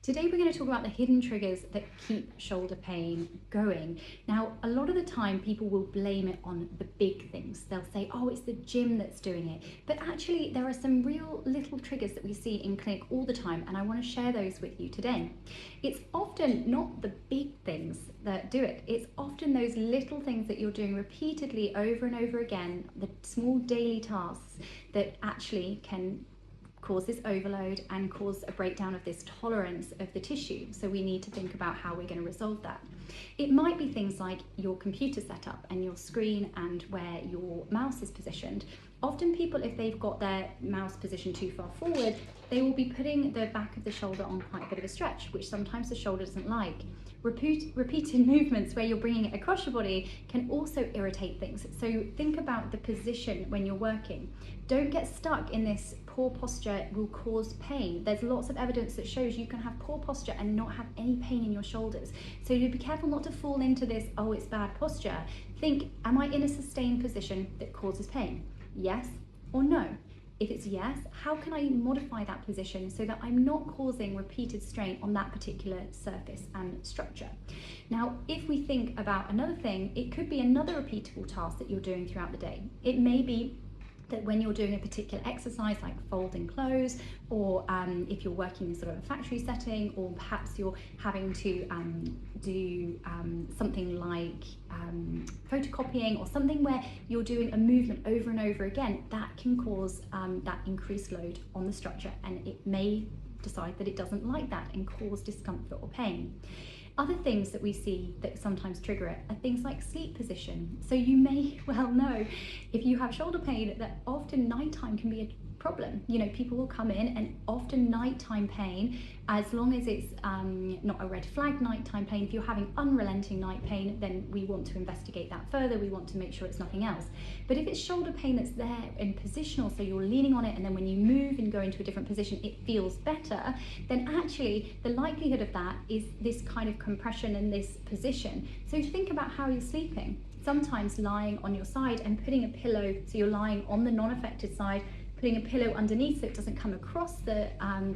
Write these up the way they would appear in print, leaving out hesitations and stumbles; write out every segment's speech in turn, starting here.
Today we're going to talk about the hidden triggers that keep shoulder pain going. Now, a lot of the time people will blame it on the big things. They'll say, oh, it's the gym that's doing it. But actually there are some real little triggers that we see in clinic all the time, and I want to share those with you today. It's often not the big things that do it. It's often those little things that you're doing repeatedly over and over again, the small daily tasks that actually can cause this overload and cause a breakdown of this tolerance of the tissue. So we need to think about how we're going to resolve that. It might be things like your computer setup and your screen and where your mouse is positioned. Often people, if they've got their mouse positioned too far forward, they will be putting the back of the shoulder on quite a bit of a stretch, which sometimes the shoulder doesn't like. Repeated movements where you're bringing it across your body can also irritate things. So think about the position when you're working. Don't get stuck in this poor posture will cause pain. There's lots of evidence that shows you can have poor posture and not have any pain in your shoulders. So you be careful not to fall into this, oh, it's bad posture. Think, am I in a sustained position that causes pain? Yes or no? If it's yes, how can I modify that position so that I'm not causing repeated strain on that particular surface and structure? Now, if we think about another thing, it could be another repeatable task that you're doing throughout the day. It may be that when you're doing a particular exercise like folding clothes, or if you're working in sort of a factory setting, or perhaps you're having to do something like photocopying, or something where you're doing a movement over and over again, that can cause that increased load on the structure, and it may decide that it doesn't like that and cause discomfort or pain. Other things that we see that sometimes trigger it are things like sleep position. So you may well know, if you have shoulder pain, that often nighttime can be a problem. You know, people will come in, and often nighttime pain, as long as it's not a red flag nighttime pain, if you're having unrelenting night pain, then we want to investigate that further. We want to make sure it's nothing else. But if it's shoulder pain that's there in positional, so you're leaning on it, and then when you move and go into a different position, it feels better, then actually the likelihood of that is this kind of compression in this position. So think about how you're sleeping. Sometimes lying on your side and putting a pillow, so you're lying on the non-affected side, putting a pillow underneath so it doesn't come across the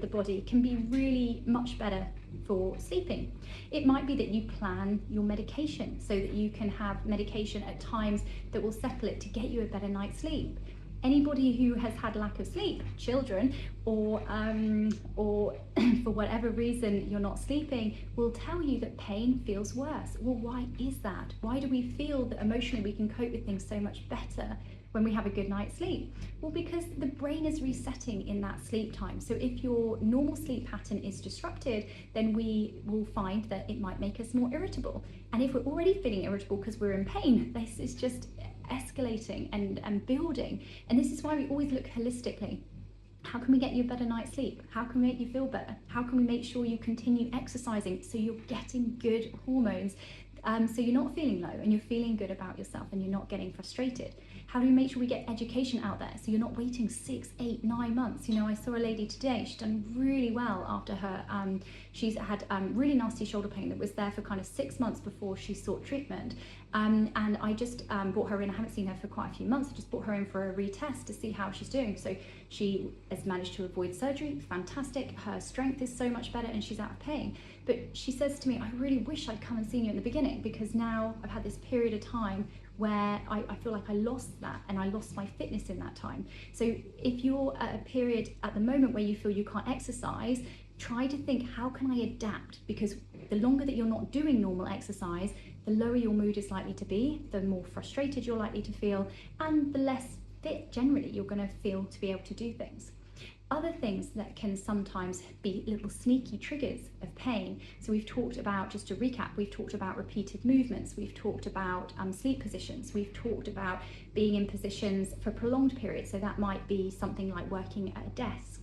body, can be really much better for sleeping. It might be that you plan your medication so that you can have medication at times that will settle it to get you a better night's sleep. Anybody who has had lack of sleep, children, or for whatever reason you're not sleeping, will tell you that pain feels worse. Well, why is that? Why do we feel that emotionally we can cope with things so much better when we have a good night's sleep? Well, because the brain is resetting in that sleep time. So if your normal sleep pattern is disrupted, then we will find that it might make us more irritable. And if we're already feeling irritable because we're in pain, this is just escalating and building. And this is why we always look holistically. How can we get you a better night's sleep? How can we make you feel better? How can we make sure you continue exercising so you're getting good hormones, so you're not feeling low and you're feeling good about yourself and you're not getting frustrated? How do we make sure we get education out there so you're not waiting 6, 8, 9 months? You know, I saw a lady today, she's done really well after her, she's had really nasty shoulder pain that was there for kind of 6 months before she sought treatment. And I just brought her in. I haven't seen her for quite a few months. I just brought her in for a retest to see how she's doing. So she has managed to avoid surgery, fantastic. Her strength is so much better and she's out of pain. But she says to me, I really wish I'd come and seen you in the beginning, because now I've had this period of time where I feel like I lost that, and I lost my fitness in that time. So if you're at a period at the moment where you feel you can't exercise, try to think, how can I adapt? Because the longer that you're not doing normal exercise, the lower your mood is likely to be, the more frustrated you're likely to feel, and the less fit generally you're going to feel to be able to do things. Other things that can sometimes be little sneaky triggers of pain. So we've talked about, just to recap, we've talked about repeated movements, we've talked about sleep positions, we've talked about being in positions for prolonged periods. So that might be something like working at a desk.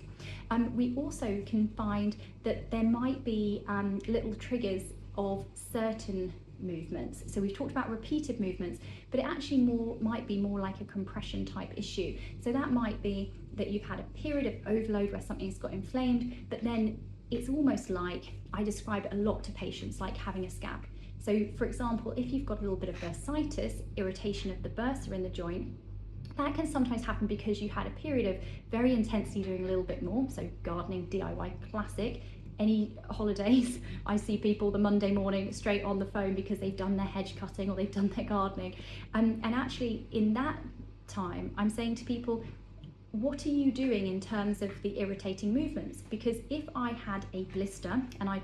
We also can find that there might be little triggers of certain movements. So we've talked about repeated movements, but it actually might be more like a compression type issue. So that might be that you've had a period of overload where something's got inflamed, but then it's almost like, I describe it a lot to patients, like having a scab. So for example, if you've got a little bit of bursitis, irritation of the bursa in the joint, that can sometimes happen because you had a period of very intensely doing a little bit more, so gardening, DIY, classic, any holidays, I see people the Monday morning straight on the phone because they've done their hedge cutting or they've done their gardening. And actually in that time, I'm saying to people, what are you doing in terms of the irritating movements? Because if I had a blister and I'd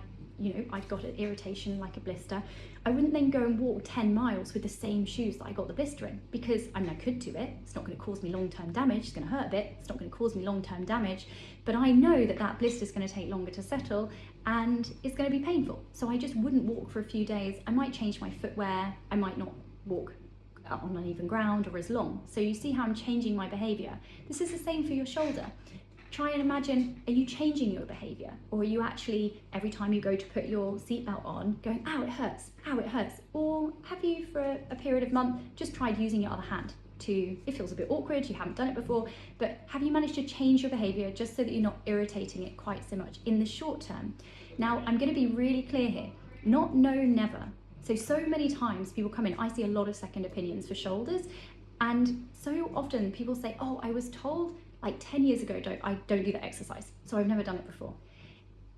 got an irritation like a blister, I wouldn't then go and walk 10 miles with the same shoes that I got the blister in, because I could do it. It's not going to cause me long-term damage. It's going to hurt a bit. It's not going to cause me long-term damage, but I know that that blister is going to take longer to settle and it's going to be painful. So I just wouldn't walk for a few days. I might change my footwear. I might not walk on uneven ground or as long. So you see how I'm changing my behavior. This is the same for your shoulder. Try and imagine, are you changing your behavior? Or are you actually, every time you go to put your seatbelt on, going, ow, it hurts, ow, it hurts? Or have you, for a period of month, just tried using your other hand it feels a bit awkward, you haven't done it before, but have you managed to change your behavior just so that you're not irritating it quite so much in the short term? Now, I'm gonna be really clear here, not no, never. So many times people come in, I see a lot of second opinions for shoulders, and so often people say, oh, I was told like 10 years ago, I don't do that exercise, so I've never done it before.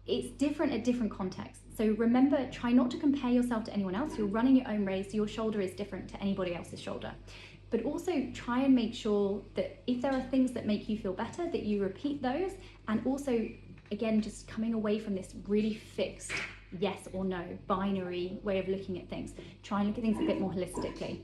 It's different at different contexts. So remember, try not to compare yourself to anyone else. You're running your own race, your shoulder is different to anybody else's shoulder. But also try and make sure that if there are things that make you feel better, that you repeat those. And also, again, just coming away from this really fixed yes or no binary way of looking at things. Try and look at things a bit more holistically.